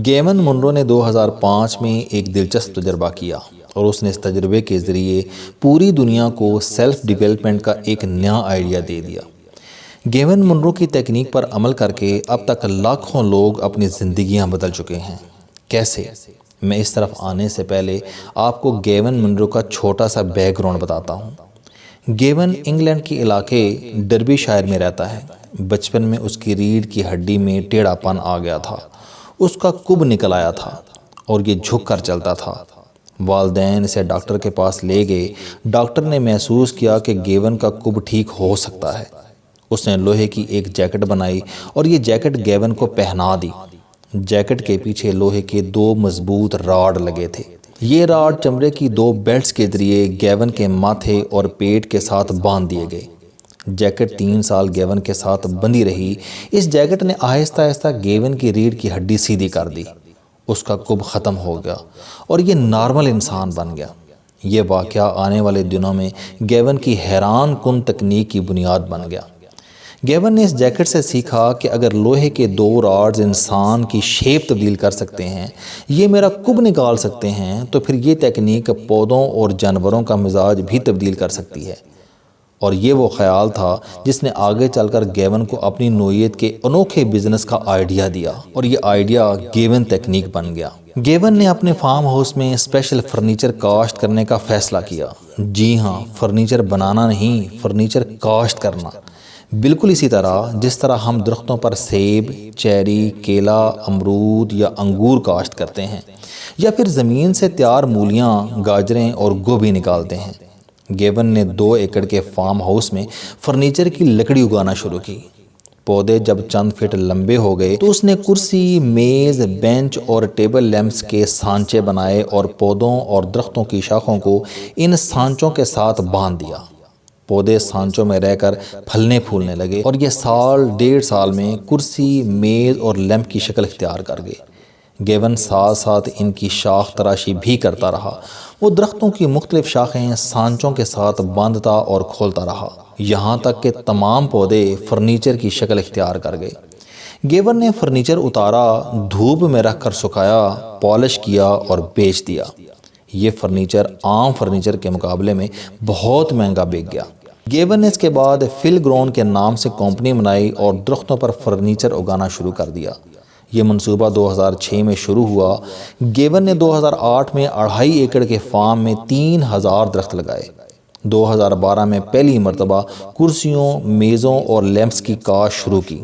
Given Munro نے 2005 میں ایک دلچسپ تجربہ کیا اور اس نے اس تجربے کے ذریعے پوری دنیا کو سیلف ڈیولپمنٹ کا ایک نیا آئیڈیا دے دیا۔ گیون منرو کی تکنیک پر عمل کر کے اب تک لاکھوں لوگ اپنی زندگیاں بدل چکے ہیں۔ کیسے؟ میں اس طرف آنے سے پہلے آپ کو گیون منرو کا چھوٹا سا بیک گراؤنڈ بتاتا ہوں۔ گیون انگلینڈ کے علاقے ڈربی شائر میں رہتا ہے۔ بچپن میں اس کی ریڑھ کی ہڈی میں ٹیڑھا پن آ گیا تھا، اس کا کب نکل آیا تھا اور یہ جھک کر چلتا تھا۔ والدین اسے ڈاکٹر کے پاس لے گئے۔ ڈاکٹر نے محسوس کیا کہ گیون کا کب ٹھیک ہو سکتا ہے۔ اس نے لوہے کی ایک جیکٹ بنائی اور یہ جیکٹ گیون کو پہنا دی۔ جیکٹ کے پیچھے لوہے کے 2 مضبوط راڈ لگے تھے۔ یہ راڈ چمڑے کی 2 بیلٹس کے ذریعے گیون کے ماتھے اور پیٹ کے ساتھ باندھ دیے گئے۔ جیکٹ 3 سال گیون کے ساتھ بندھی رہی۔ اس جیکٹ نے آہستہ آہستہ گیون کی ریڑھ کی ہڈی سیدھی کر دی۔ اس کا کب ختم ہو گیا اور یہ نارمل انسان بن گیا۔ یہ واقعہ آنے والے دنوں میں گیون کی حیران کن تکنیک کی بنیاد بن گیا۔ گیون نے اس جیکٹ سے سیکھا کہ اگر لوہے کے 2 راڈز انسان کی شیپ تبدیل کر سکتے ہیں، یہ میرا کب نکال سکتے ہیں، تو پھر یہ تکنیک پودوں اور جانوروں کا مزاج بھی تبدیل کر سکتی ہے۔ اور یہ وہ خیال تھا جس نے آگے چل کر گیون کو اپنی نوعیت کے انوکھے بزنس کا آئیڈیا دیا اور یہ آئیڈیا گیون تکنیک بن گیا۔ گیون نے اپنے فارم ہاؤس میں اسپیشل فرنیچر کاشت کرنے کا فیصلہ کیا۔ جی ہاں، فرنیچر بنانا نہیں، فرنیچر کاشت کرنا۔ بالکل اسی طرح جس طرح ہم درختوں پر سیب، چیری، کیلا، امرود یا انگور کاشت کرتے ہیں یا پھر زمین سے تیار مولیاں، گاجریں اور گوبھی نکالتے ہیں۔ گیون نے 2 ایکڑ کے فارم ہاؤس میں فرنیچر کی لکڑی اگانا شروع کی۔ پودے جب چند فٹ لمبے ہو گئے تو اس نے کرسی، میز، بینچ اور ٹیبل لیمپس کے سانچے بنائے اور پودوں اور درختوں کی شاخوں کو ان سانچوں کے ساتھ باندھ دیا۔ پودے سانچوں میں رہ کر پھلنے پھولنے لگے اور یہ 1.5 سال میں کرسی، میز اور لیمپ کی شکل اختیار کر گئے۔ گیون ساتھ ساتھ ان کی شاخ تراشی بھی کرتا رہا۔ وہ درختوں کی مختلف شاخیں سانچوں کے ساتھ باندھتا اور کھولتا رہا، یہاں تک کہ تمام پودے فرنیچر کی شکل اختیار کر گئے۔ گیون نے فرنیچر اتارا، دھوپ میں رکھ کر سکھایا، پالش کیا اور بیچ دیا۔ یہ فرنیچر عام فرنیچر کے مقابلے میں بہت مہنگا بک گیا۔ گیون نے اس کے بعد فل گرون کے نام سے کمپنی بنائی اور درختوں پر فرنیچر اگانا شروع کر دیا۔ یہ منصوبہ 2006 میں شروع ہوا۔ گیون نے 2008 میں 2.5 ایکڑ کے فارم میں 3000 درخت لگائے۔ 2012 میں پہلی مرتبہ کرسیوں، میزوں اور لیمپس کی کاشت شروع کی۔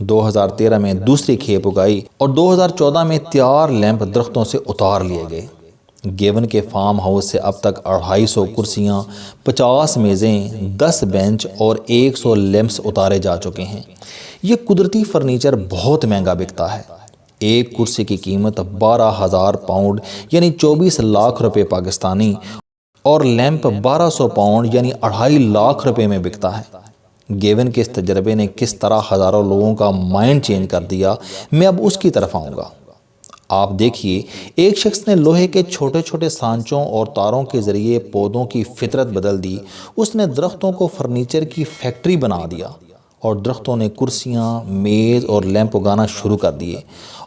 2013 میں دوسری کھیپ اگائی اور 2014 میں تیار لیمپ درختوں سے اتار لیے گئے۔ گیون کے فارم ہاؤس سے اب تک 250 کرسیاں، 50 میزیں، 10 بینچ اور 100 لیمپس اتارے جا چکے ہیں۔ یہ قدرتی فرنیچر بہت مہنگا بکتا ہے۔ ایک کرسی کی قیمت 12,000 پاؤنڈ یعنی 24 لاکھ روپے پاکستانی اور لیمپ 1200 پاؤنڈ یعنی 2.5 لاکھ روپے میں بکتا ہے۔ گیون کے اس تجربے نے کس طرح ہزاروں لوگوں کا مائنڈ چینج کر دیا، میں اب اس کی طرف آؤں گا۔ آپ دیکھیے، ایک شخص نے لوہے کے چھوٹے چھوٹے سانچوں اور تاروں کے ذریعے پودوں کی فطرت بدل دی۔ اس نے درختوں کو فرنیچر کی فیکٹری بنا دیا اور درختوں نے کرسیاں، میز اور لیمپ اگانا شروع کر دیے،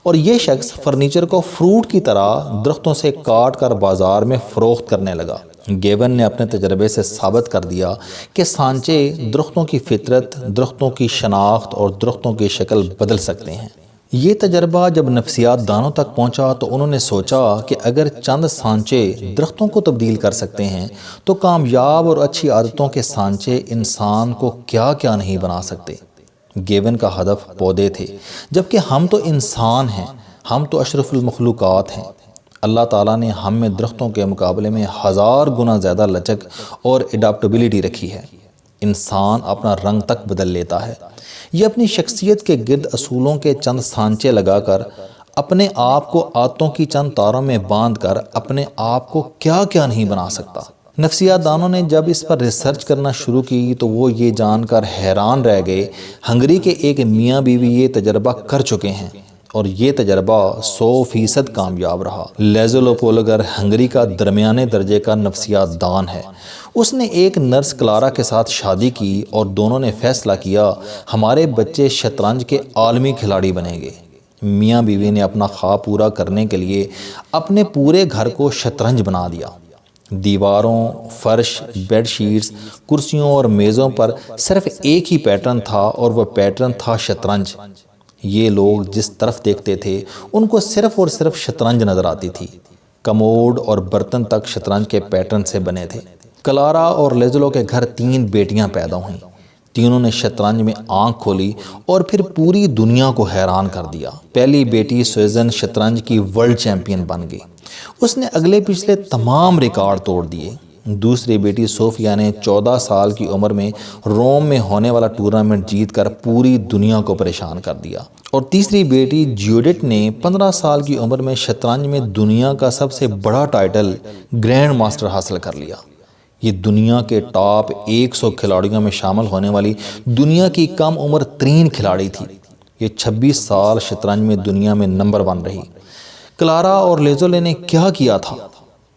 اور یہ شخص فرنیچر کو فروٹ کی طرح درختوں سے کاٹ کر بازار میں فروخت کرنے لگا۔ گیون نے اپنے تجربے سے ثابت کر دیا کہ سانچے درختوں کی فطرت، درختوں کی شناخت اور درختوں کی شکل بدل سکتے ہیں۔ یہ تجربہ جب نفسیات دانوں تک پہنچا تو انہوں نے سوچا کہ اگر چند سانچے درختوں کو تبدیل کر سکتے ہیں تو کامیاب اور اچھی عادتوں کے سانچے انسان کو کیا کیا نہیں بنا سکتے۔ گیون کا ہدف پودے تھے، جبکہ ہم تو انسان ہیں، ہم تو اشرف المخلوقات ہیں۔ اللہ تعالیٰ نے ہم میں درختوں کے مقابلے میں 1000 گنا زیادہ لچک اور اڈاپٹیبلٹی رکھی ہے۔ انسان اپنا رنگ تک بدل لیتا ہے۔ یہ اپنی شخصیت کے گرد اصولوں کے چند سانچے لگا کر، اپنے آپ کو عادتوں کی چند تاروں میں باندھ کر اپنے آپ کو کیا کیا نہیں بنا سکتا۔ نفسیات دانوں نے جب اس پر ریسرچ کرنا شروع کی تو وہ یہ جان کر حیران رہ گئے۔ ہنگری کے ایک میاں بیوی یہ تجربہ کر چکے ہیں اور یہ تجربہ 100% کامیاب رہا۔ لیزلو پولگر ہنگری کا درمیانے درجے کا نفسیات دان ہے۔ اس نے ایک نرس کلارا کے ساتھ شادی کی اور دونوں نے فیصلہ کیا ہمارے بچے شطرنج کے عالمی کھلاڑی بنیں گے۔ میاں بیوی نے اپنا خواب پورا کرنے کے لیے اپنے پورے گھر کو شطرنج بنا دیا۔ دیواروں، فرش، بیڈ شیٹس، کرسیوں اور میزوں پر صرف ایک ہی پیٹرن تھا اور وہ پیٹرن تھا شطرنج۔ یہ لوگ جس طرف دیکھتے تھے ان کو صرف اور صرف شطرنج نظر آتی تھی۔ کموڈ اور برتن تک شطرنج کے پیٹرن سے بنے تھے۔ کلارا اور لیزلو کے گھر 3 بیٹیاں پیدا ہوئیں۔ تینوں نے شطرنج میں آنکھ کھولی اور پھر پوری دنیا کو حیران کر دیا۔ پہلی بیٹی سویزن شطرنج کی ورلڈ چیمپئن بن گئی۔ اس نے اگلے پچھلے تمام ریکارڈ توڑ دیے۔ دوسری بیٹی صوفیا نے 14 سال کی عمر میں روم میں ہونے والا ٹورنامنٹ جیت کر پوری دنیا کو پریشان کر دیا۔ اور تیسری بیٹی جیوڈٹ نے 15 سال کی عمر میں شطرنج میں دنیا کا سب سے بڑا ٹائٹل گرینڈ ماسٹر حاصل کر لیا۔ یہ دنیا کے ٹاپ 100 کھلاڑیوں میں شامل ہونے والی دنیا کی کم عمر ترین کھلاڑی تھی۔ یہ 26 سال شطرنج میں دنیا میں نمبر 1 رہی۔ کلارا اور لیزولے نے کیا کیا تھا؟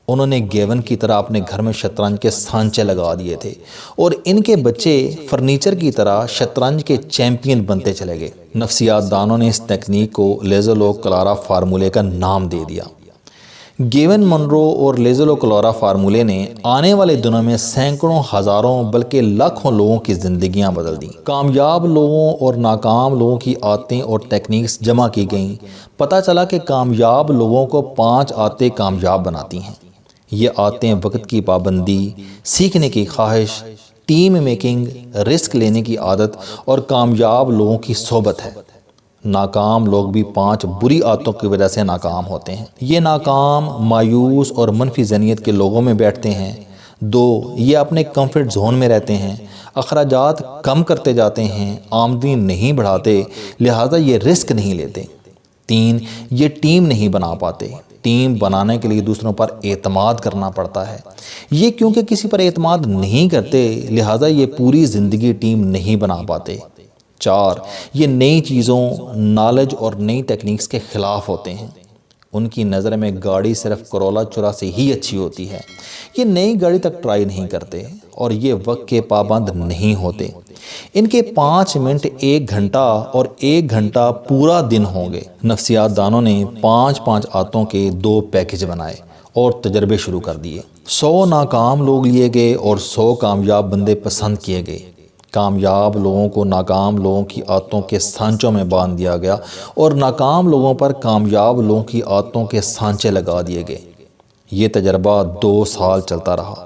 انہوں نے گیون کی طرح اپنے گھر میں شطرنج کے سانچے لگا دیے تھے اور ان کے بچے فرنیچر کی طرح شطرنج کے چیمپئن بنتے چلے گئے۔ نفسیات دانوں نے اس تکنیک کو لیزولو کلارا فارمولے کا نام دے دیا۔ گیون منرو اور لیزولو کلارا فارمولے نے آنے والے دنوں میں سینکڑوں، ہزاروں بلکہ لاکھوں لوگوں کی زندگیاں بدل دیں۔ کامیاب لوگوں اور ناکام لوگوں کی عادتیں اور ٹیکنیکس جمع کی گئیں۔ پتہ چلا کہ کامیاب لوگوں کو 5 عادتیں کامیاب بناتی ہیں۔ یہ عادتیں وقت کی پابندی، سیکھنے کی خواہش، ٹیم میکنگ، رسک لینے کی عادت اور کامیاب لوگوں کی صحبت ہے۔ ناکام لوگ بھی 5 بری عادتوں کی وجہ سے ناکام ہوتے ہیں۔ یہ ناکام، مایوس اور منفی ذہنیت کے لوگوں میں بیٹھتے ہیں۔ 2، یہ اپنے کمفرٹ زون میں رہتے ہیں، اخراجات کم کرتے جاتے ہیں، آمدنی نہیں بڑھاتے، لہٰذا یہ رسک نہیں لیتے۔ 3، یہ ٹیم نہیں بنا پاتے۔ ٹیم بنانے کے لیے دوسروں پر اعتماد کرنا پڑتا ہے۔ یہ کیونکہ کسی پر اعتماد نہیں کرتے لہٰذا یہ پوری زندگی ٹیم نہیں بنا پاتے۔ 4، یہ نئی چیزوں، نالج اور نئی ٹیکنیکس کے خلاف ہوتے ہیں۔ ان کی نظر میں گاڑی صرف کرولا 84 ہی اچھی ہوتی ہے۔ یہ نئی گاڑی تک ٹرائی نہیں کرتے اور یہ وقت کے پابند نہیں ہوتے۔ ان کے 5 منٹ 1 گھنٹہ اور 1 گھنٹہ پورا دن ہوں گے۔ نفسیات دانوں نے 5 عادتوں کے 2 پیکج بنائے اور تجربے شروع کر دیے۔ 100 ناکام لوگ لیے گئے اور 100 کامیاب بندے پسند کیے گئے۔ کامیاب لوگوں کو ناکام لوگوں کی عادتوں کے سانچوں میں باندھ دیا گیا اور ناکام لوگوں پر کامیاب لوگوں کی عادتوں کے سانچے لگا دیے گئے۔ یہ تجربہ 2 سال چلتا رہا۔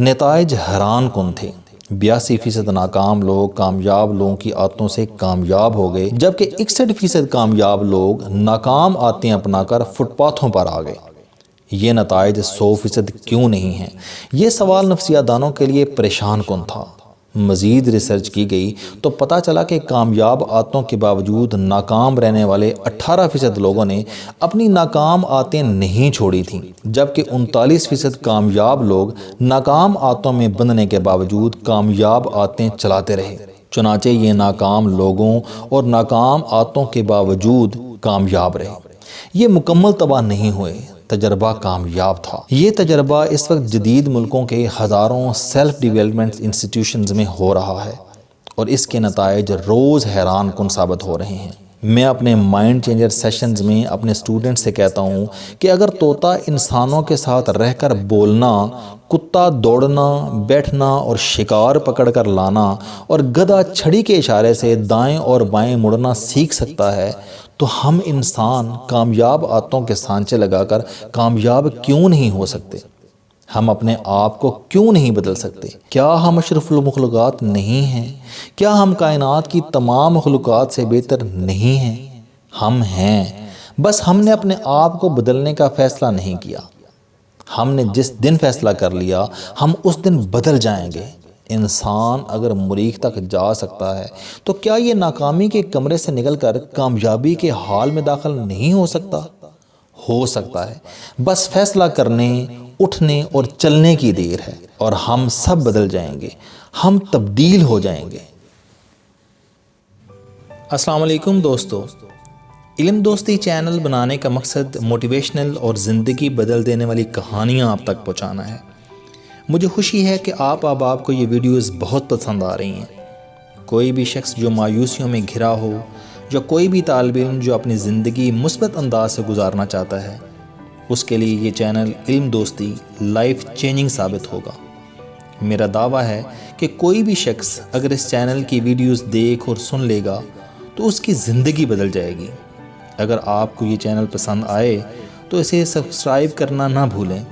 نتائج حیران کن تھے۔ 82% ناکام لوگ کامیاب لوگوں کی عادتوں سے کامیاب ہو گئے، جبکہ 61% کامیاب لوگ ناکام عادتیں اپنا کر فٹ پاتھوں پر آ گئے۔ یہ نتائج 100% کیوں نہیں ہیں؟ یہ سوال نفسیات دانوں کے لیے پریشان کن تھا۔ مزید ریسرچ کی گئی تو پتہ چلا کہ کامیاب عادتوں کے باوجود ناکام رہنے والے 18% لوگوں نے اپنی ناکام عادتیں نہیں چھوڑی تھیں، جبکہ 39% کامیاب لوگ ناکام عادتوں میں بندھنے کے باوجود کامیاب عادتیں چلاتے رہے۔ چنانچہ یہ ناکام لوگوں اور ناکام عادتوں کے باوجود کامیاب رہے۔ یہ مکمل تباہ نہیں ہوئے، تجربہ کامیاب تھا۔ یہ تجربہ اس وقت جدید ملکوں کے ہزاروں سیلف ڈیولپمنٹ انسٹیٹیوشنز میں ہو رہا ہے اور اس کے نتائج روز حیران کن ثابت ہو رہے ہیں۔ میں اپنے مائنڈ چینجر سیشنز میں اپنے اسٹوڈنٹ سے کہتا ہوں کہ اگر طوطا انسانوں کے ساتھ رہ کر بولنا، کتا دوڑنا، بیٹھنا اور شکار پکڑ کر لانا اور گدھا چھڑی کے اشارے سے دائیں اور بائیں مڑنا سیکھ سکتا ہے تو ہم انسان کامیاب عادتوں کے سانچے لگا کر کامیاب کیوں نہیں ہو سکتے؟ ہم اپنے آپ کو کیوں نہیں بدل سکتے؟ کیا ہم اشرف المخلوقات نہیں ہیں؟ کیا ہم کائنات کی تمام مخلوقات سے بہتر نہیں ہیں؟ ہم ہیں، بس ہم نے اپنے آپ کو بدلنے کا فیصلہ نہیں کیا۔ ہم نے جس دن فیصلہ کر لیا ہم اس دن بدل جائیں گے۔ انسان اگر مریخ تک جا سکتا ہے تو کیا یہ ناکامی کے کمرے سے نکل کر کامیابی کے حال میں داخل نہیں ہو سکتا؟ ہو سکتا ہے، بس فیصلہ کرنے، اٹھنے اور چلنے کی دیر ہے اور ہم سب بدل جائیں گے، ہم تبدیل ہو جائیں گے۔ السلام علیکم دوستو، علم دوستی چینل بنانے کا مقصد موٹیویشنل اور زندگی بدل دینے والی کہانیاں آپ تک پہنچانا ہے۔ مجھے خوشی ہے کہ آپ کو یہ ویڈیوز بہت پسند آ رہی ہیں۔ کوئی بھی شخص جو مایوسیوں میں گھرا ہو، یا کوئی بھی طالب علم جو اپنی زندگی مثبت انداز سے گزارنا چاہتا ہے، اس کے لیے یہ چینل علم دوستی لائف چینجنگ ثابت ہوگا۔ میرا دعویٰ ہے کہ کوئی بھی شخص اگر اس چینل کی ویڈیوز دیکھ اور سن لے گا تو اس کی زندگی بدل جائے گی۔ اگر آپ کو یہ چینل پسند آئے تو اسے سبسکرائب کرنا نہ بھولیں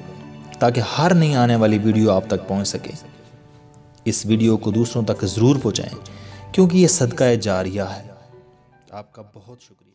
تاکہ ہر نئی آنے والی ویڈیو آپ تک پہنچ سکے۔ اس ویڈیو کو دوسروں تک ضرور پہنچائیں کیونکہ یہ صدقہ جاریہ ہے۔ آپ کا بہت شکریہ۔